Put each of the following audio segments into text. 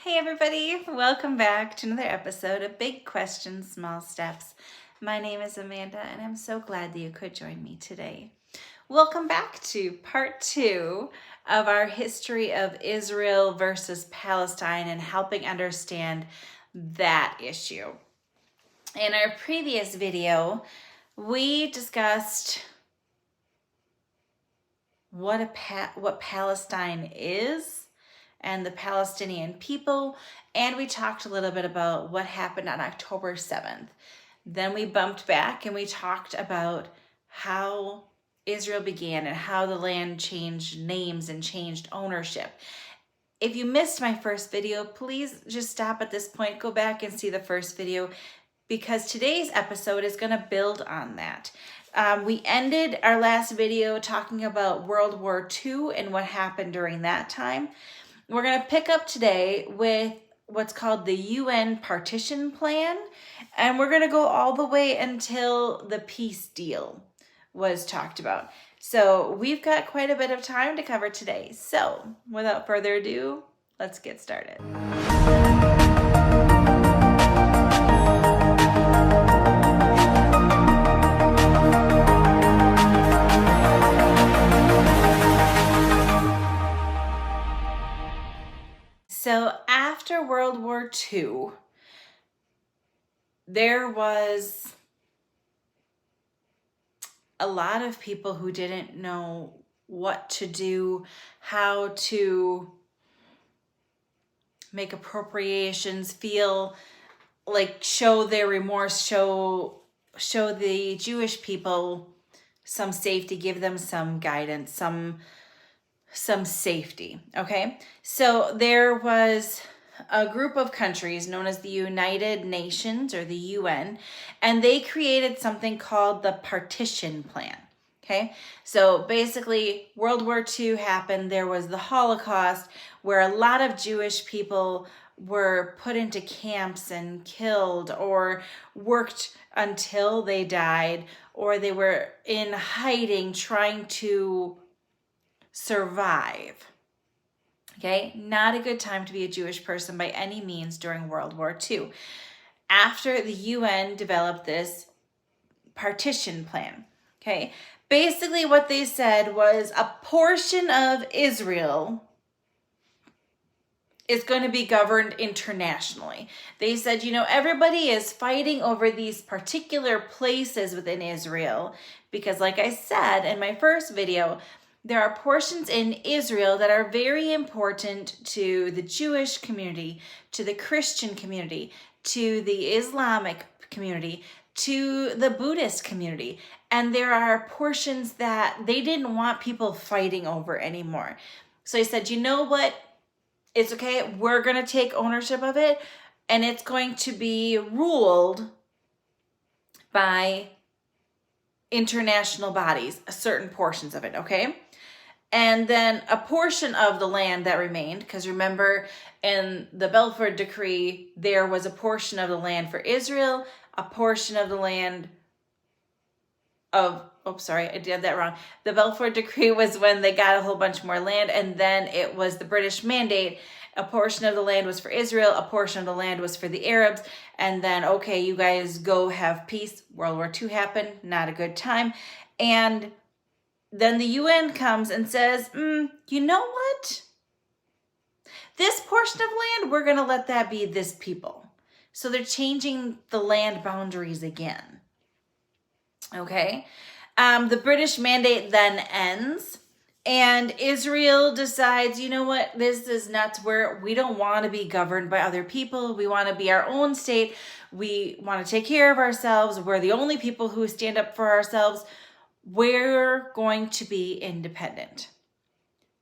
Hey everybody, welcome back to another episode of Big Questions, Small Steps. My name is Amanda and I'm so glad that you could join me today. Welcome back to part 2 of our history of Israel versus Palestine and helping understand that issue. In our previous video, we discussed what Palestine is and the Palestinian people, and we talked a little bit about what happened on October 7th. Then we bumped back and we talked about how Israel began and how the land changed names and changed ownership. If you missed my first video, please just stop at this point, go back and see the first video, because today's episode is going to build on that. We ended our last video talking about World War II and what happened during that time. We're going to pick up today with what's called the UN partition plan, and we're going to go all the way until the peace deal was talked about. So we've got quite a bit of time to cover today. So without further ado, let's get started. So after World War II, there was a lot of people who didn't know what to do, how to make appropriations, feel like show their remorse, show the Jewish people some safety, give them some guidance, some safety. Okay, so there was a group of countries known as the United Nations, or the UN, and they created something called the partition plan. Okay, so basically World War II happened. There was the Holocaust, where a lot of Jewish people were put into camps and killed, or worked until they died, or they were in hiding trying to survive. Okay, not a good time to be a Jewish person by any means during World War II. After the UN developed this partition plan, okay, basically what they said was a portion of Israel is going to be governed internationally. They said, everybody is fighting over these particular places within Israel because, like I said in my first video, there are portions in Israel that are very important to the Jewish community, to the Christian community, to the Islamic community, to the Buddhist community. And there are portions that they didn't want people fighting over anymore. So they said, you know what? It's okay. We're going to take ownership of it, and it's going to be ruled by international bodies, certain portions of it, okay? And then a portion of the land that remained, because remember in the Balfour Decree, there was a portion of the land for Israel, a portion of the land of, I did that wrong. The Balfour Decree was when they got a whole bunch more land, and then it was the British Mandate. A portion of the land was for Israel, a portion of the land was for the Arabs, and then, okay, you guys go have peace. World War II happened, not a good time. And then the UN comes and says, you know what? This portion of land, we're going to let that be this people. So they're changing the land boundaries again. Okay? The British Mandate then ends, and Israel decides, you know what? This is nuts. We don't want to be governed by other people. We want to be our own state. We want to take care of ourselves. We're the only people who stand up for ourselves. We're going to be independent.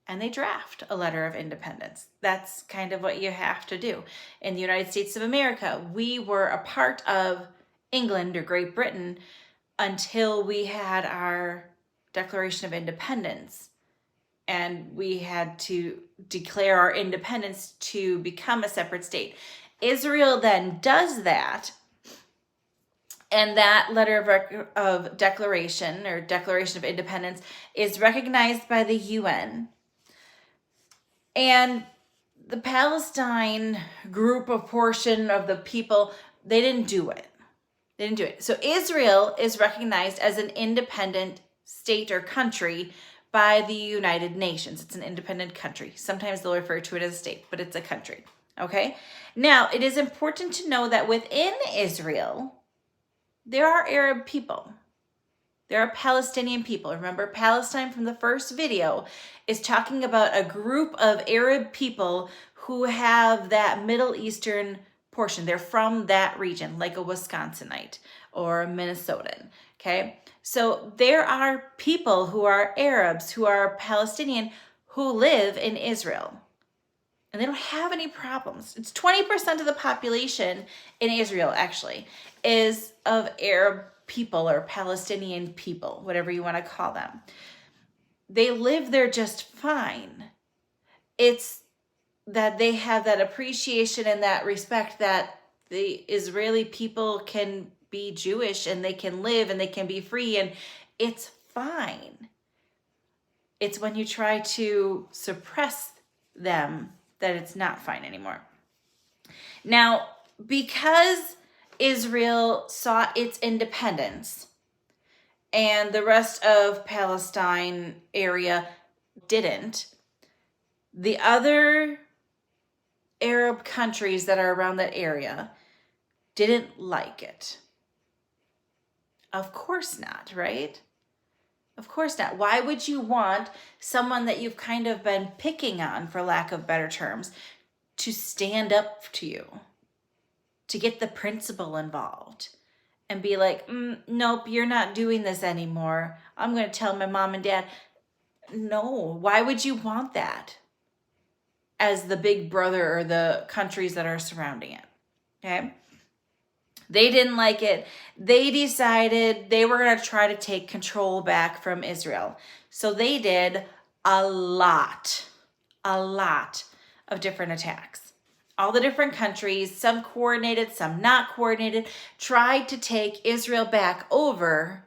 And they draft a letter of independence. That's kind of what you have to do. In the United States of America, we were a part of England or Great Britain until we had our Declaration of Independence. And we had to declare our independence to become a separate state. Israel then does that. And that letter of declaration, or Declaration of Independence, is recognized by the UN. And the Palestine group of portion of the people, they didn't do it. They didn't do it. So Israel is recognized as an independent state or country by the United Nations. It's an independent country. Sometimes they'll refer to it as a state, but it's a country. Okay? Now, it is important to know that within Israel, there are Arab people. There are Palestinian people. Remember, Palestine from the first video is talking about a group of Arab people who have that Middle Eastern portion. They're from that region, like a Wisconsinite or a Minnesotan, okay? So there are people who are Arabs, who are Palestinian, who live in Israel. And they don't have any problems. It's 20% of the population in Israel, actually, is of Arab people or Palestinian people, whatever you want to call them. They live there just fine. It's that they have that appreciation and that respect that the Israeli people can be Jewish and they can live and they can be free, and it's fine. It's when you try to suppress them that it's not fine anymore. Now, because Israel sought its independence and the rest of Palestine area didn't, the other Arab countries that are around that area didn't like it. Of course not, right? Of course not. Why would you want someone that you've kind of been picking on, for lack of better terms, to stand up to you, to get the principal involved and be like, nope, you're not doing this anymore. I'm going to tell my mom and dad. No, why would you want that as the big brother or the countries that are surrounding it? Okay. They didn't like it. They decided they were going to try to take control back from Israel. So they did a lot of different attacks. All the different countries, some coordinated, some not coordinated, tried to take Israel back over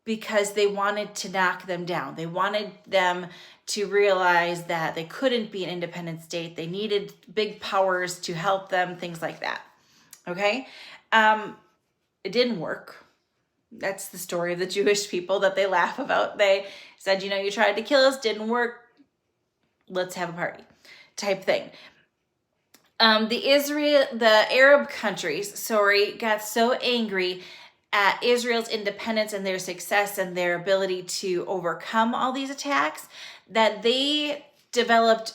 because they wanted to knock them down. They wanted them to realize that they couldn't be an independent state. They needed big powers to help them, things like that. Okay? It didn't work. That's the story of the Jewish people that they laugh about. They said, you tried to kill us, didn't work. Let's have a party type thing. The Arab countries, got so angry at Israel's independence and their success and their ability to overcome all these attacks that they developed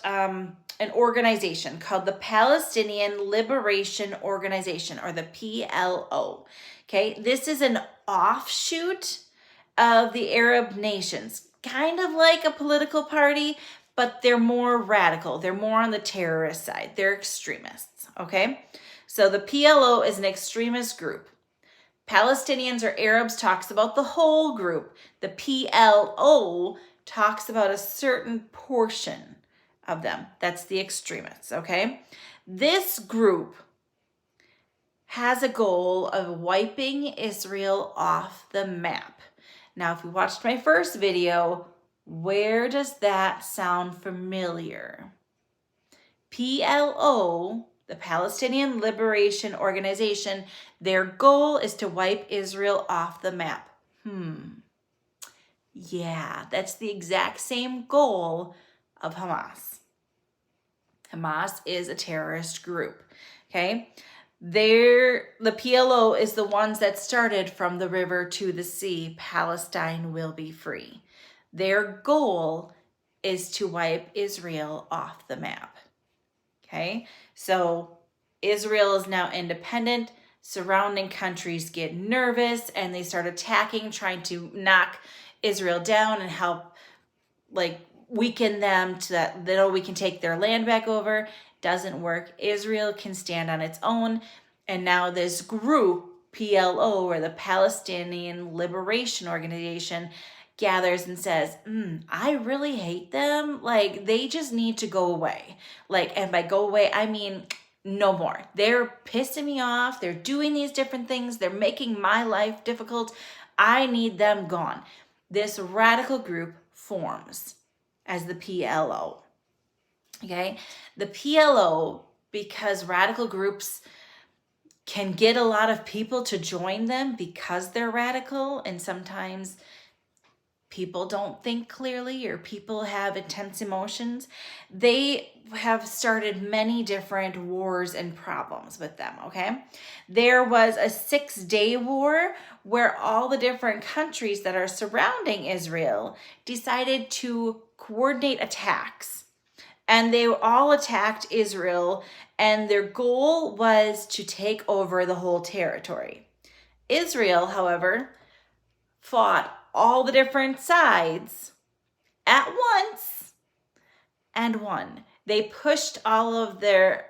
an organization called the Palestinian Liberation Organization, or the PLO. Okay, this is an offshoot of the Arab nations, kind of like a political party, but they're more radical. They're more on the terrorist side. They're extremists, okay? So the PLO is an extremist group. Palestinians or Arabs talks about the whole group. The PLO talks about a certain portion of them. That's the extremists, okay? This group has a goal of wiping Israel off the map. Now, if you watched my first video, where does that sound familiar? PLO, the Palestinian Liberation Organization, their goal is to wipe Israel off the map. Yeah, that's the exact same goal of Hamas. Hamas is a terrorist group, okay? The PLO is the ones that started from the river to the sea. Palestine will be free. Their goal is to wipe Israel off the map, okay? So Israel is now independent. Surrounding countries get nervous and they start attacking, trying to knock Israel down and help weaken them so that we can take their land back over. Doesn't work. Israel can stand on its own. And now this group, PLO, or the Palestinian Liberation Organization, gathers and says, I really hate them. They just need to go away. And by go away, I mean no more. They're pissing me off. They're doing these different things. They're making my life difficult. I need them gone. This radical group forms as the PLO. Okay, the PLO, because radical groups can get a lot of people to join them because they're radical, and sometimes people don't think clearly or people have intense emotions. They have started many different wars and problems with them, okay? There was a 6-day war where all the different countries that are surrounding Israel decided to coordinate attacks. And they all attacked Israel, and their goal was to take over the whole territory. Israel, however, fought all the different sides at once and won. They pushed all of their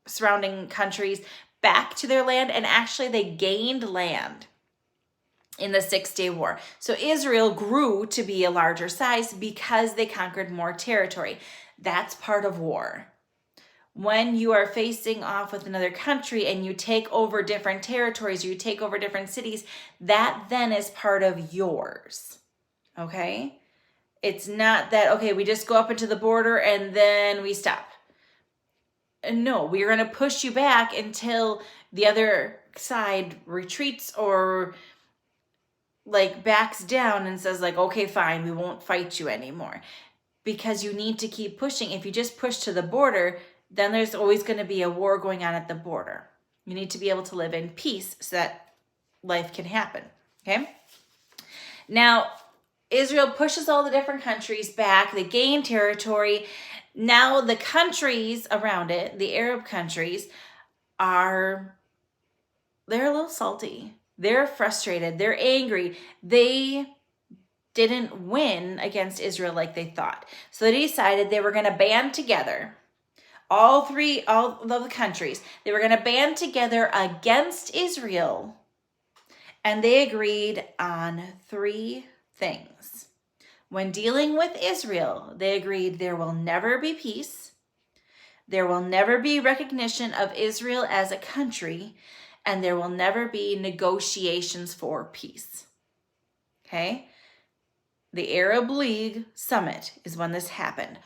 surrounding countries back to their land, and actually they gained land in the 6-day war. So Israel grew to be a larger size because they conquered more territory. That's part of war. When you are facing off with another country and you take over different territories, you take over different cities, that then is part of yours, okay? It's not that, okay, we just go up into the border and then we stop. No, we're going to push you back until the other side retreats or like backs down and says like, okay, fine, we won't fight you anymore. Because you need to keep pushing. If you just push to the border, then there's always going to be a war going on at the border. You need to be able to live in peace so that life can happen, okay? Now, Israel pushes all the different countries back. They gain territory. Now the countries around it, the Arab countries, they're a little salty. They're frustrated. They're angry. They didn't win against Israel like they thought. So they decided they were going to band together. All of the countries, they were going to band together against Israel. And they agreed on 3 things. When dealing with Israel, they agreed there will never be peace. There will never be recognition of Israel as a country. And there will never be negotiations for peace. Okay? The Arab League summit is when this happened.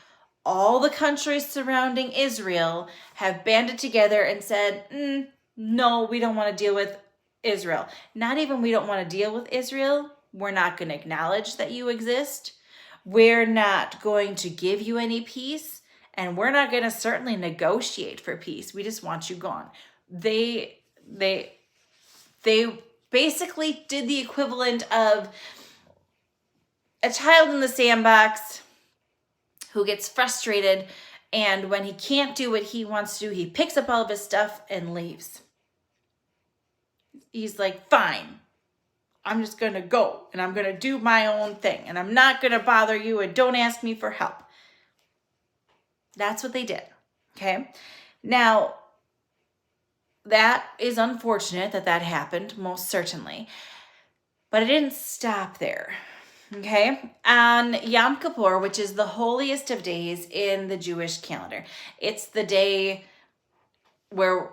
All the countries surrounding Israel have banded together and said, no, we don't want to deal with Israel. Not even we don't want to deal with Israel. We're not going to acknowledge that you exist. We're not going to give you any peace. And we're not going to certainly negotiate for peace. We just want you gone. They basically did the equivalent of a child in the sandbox who gets frustrated, and when he can't do what he wants to do, he picks up all of his stuff and leaves. He's like, fine, I'm just going to go, and I'm going to do my own thing, and I'm not going to bother you, and don't ask me for help. That's what they did, okay? Now, that is unfortunate that happened, most certainly, but it didn't stop there. Okay, on Yom Kippur, which is the holiest of days in the Jewish calendar. It's the day where,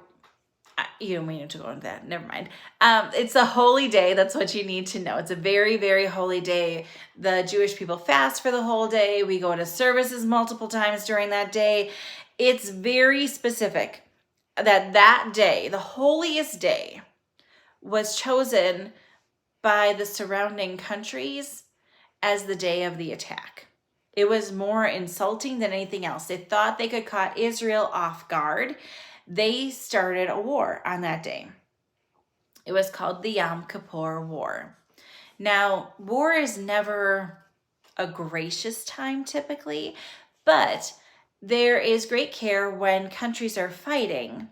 you don't need to go into that, never mind. It's a holy day, that's what you need to know. It's a very, very holy day. The Jewish people fast for the whole day. We go to services multiple times during that day. It's very specific that day, the holiest day, was chosen by the surrounding countries as the day of the attack. It was more insulting than anything else. They thought they could caught Israel off guard. They started a war on that day. It was called the Yom Kippur War. Now, war is never a gracious time typically, but there is great care when countries are fighting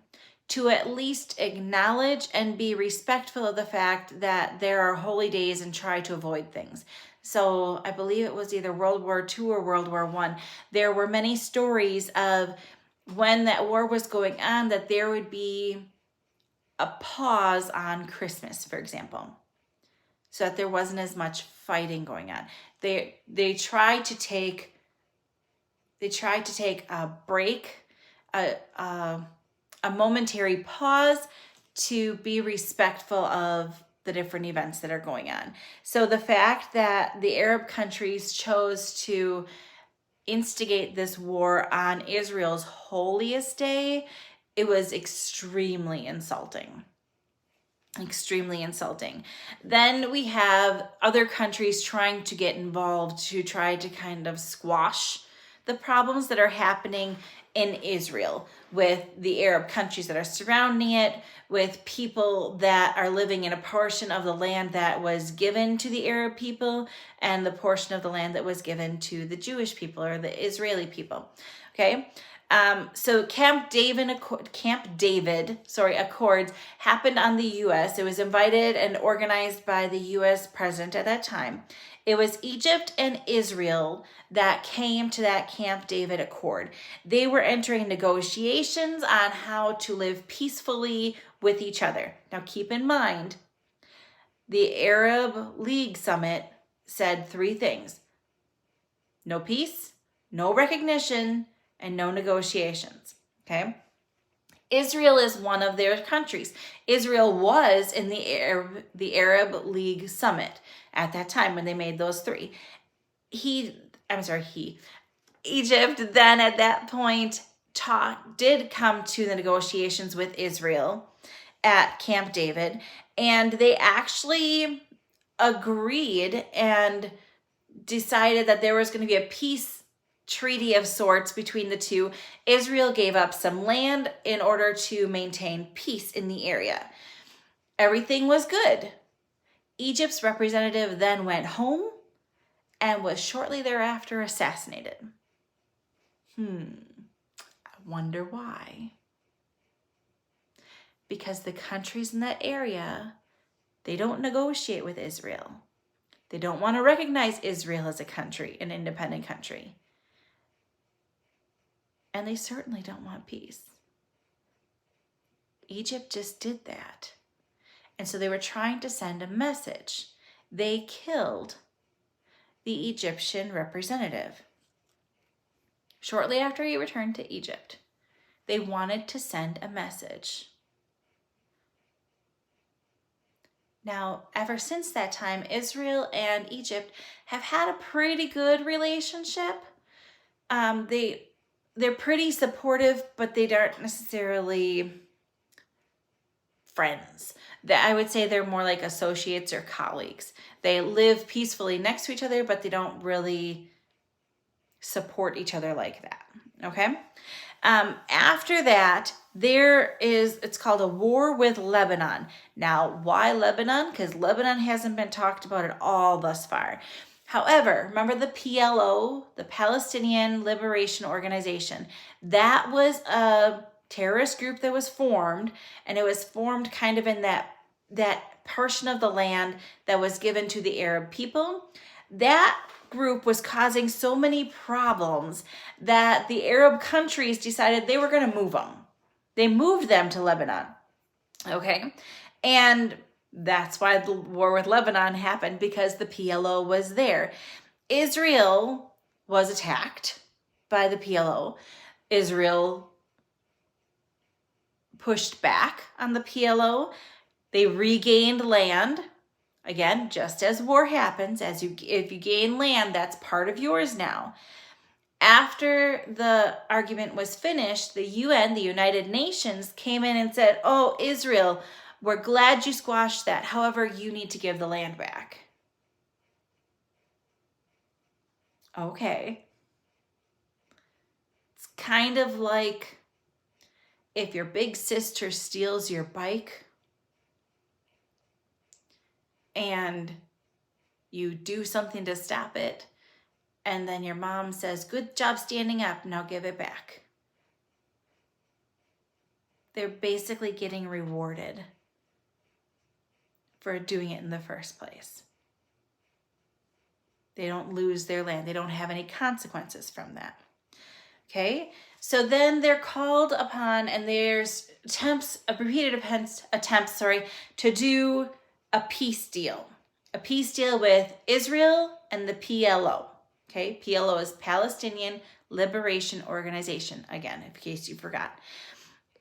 to at least acknowledge and be respectful of the fact that there are holy days and try to avoid things. So I believe it was either World War II or World War I. There were many stories of when that war was going on that there would be a pause on Christmas, for example, so that there wasn't as much fighting going on. They tried to take a break, a momentary pause to be respectful of the different events that are going on. So the fact that the Arab countries chose to instigate this war on Israel's holiest day, it was extremely insulting. Extremely insulting. Then we have other countries trying to get involved to try to kind of squash the problems that are happening in Israel with the Arab countries that are surrounding it, with people that are living in a portion of the land that was given to the Arab people and the portion of the land that was given to the Jewish people or the Israeli people. Okay. So Camp David Accords happened on the U.S. It was invited and organized by the U.S. president at that time. It was Egypt and Israel that came to that Camp David Accord. They were entering negotiations on how to live peacefully with each other. Now keep in mind, the Arab League Summit said 3 things: no peace, no recognition, and no negotiations. Okay? Israel is one of their countries. Israel was in the Arab League Summit at that time when they made those 3. Egypt then at that point did come to the negotiations with Israel at Camp David, and they actually agreed and decided that there was going to be a peace treaty of sorts between the two. Israel gave up some land in order to maintain peace in the area. Everything was good. Egypt's representative then went home and was shortly thereafter assassinated. I wonder why. Because the countries in that area, they don't negotiate with Israel. They don't want to recognize Israel as a country, an independent country. And they certainly don't want peace. Egypt just did that. And so they were trying to send a message. They killed the Egyptian representative. Shortly after he returned to Egypt, they wanted to send a message. Now, ever since that time, Israel and Egypt have had a pretty good relationship. They're pretty supportive, but they aren't necessarily friends. I would say they're more like associates or colleagues. They live peacefully next to each other, but they don't really support each other like that. Okay? After that, it's called a war with Lebanon. Now, why Lebanon? Because Lebanon hasn't been talked about at all thus far. However, remember the PLO, the Palestinian Liberation Organization? That was a terrorist group that was formed, and it was formed kind of in that portion of the land that was given to the Arab people. That group was causing so many problems that the Arab countries decided they were going to move them. They moved them to Lebanon. Okay? And that's why the war with Lebanon happened, because the PLO was there. Israel was attacked by the PLO. Israel pushed back on the PLO. They regained land. Again, just as war happens, if you gain land, that's part of yours now. After the argument was finished, the UN, the United Nations, came in and said, "Oh, Israel, we're glad you squashed that. However, you need to give the land back." Okay. It's kind of like if your big sister steals your bike and you do something to stop it, and then your mom says, "Good job standing up, now give it back." They're basically getting rewarded for doing it in the first place. They don't lose their land. They don't have any consequences from that. Okay? So then they're called upon, and there's repeated attempts, to do a peace deal. A peace deal with Israel and the PLO. Okay? PLO is Palestinian Liberation Organization, again, in case you forgot.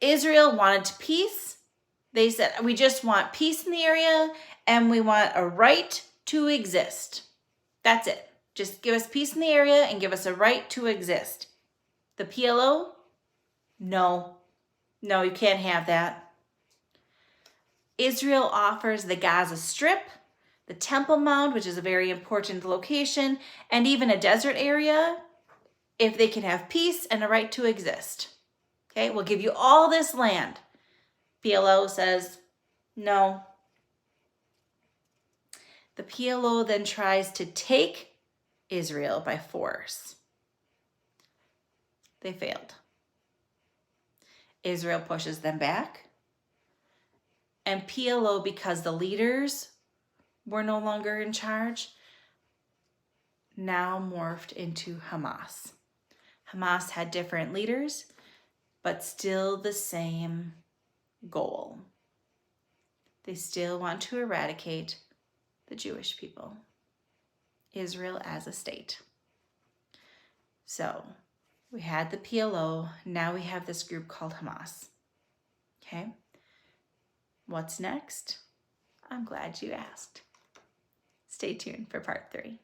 Israel wanted peace. They said, "We just want peace in the area, and we want a right to exist." That's it. Just give us peace in the area and give us a right to exist. The PLO, no. No, you can't have that. Israel offers the Gaza Strip, the Temple Mount, which is a very important location, and even a desert area, if they can have peace and a right to exist. Okay, we'll give you all this land. PLO says, no. The PLO then tries to take Israel by force. They failed. Israel pushes them back. And PLO, because the leaders were no longer in charge, now morphed into Hamas. Hamas had different leaders, but still the same goal. They still want to eradicate the Jewish people, Israel as a state. So we had the PLO, now we have this group called Hamas. Okay, what's next? I'm glad you asked. Stay tuned for part 3.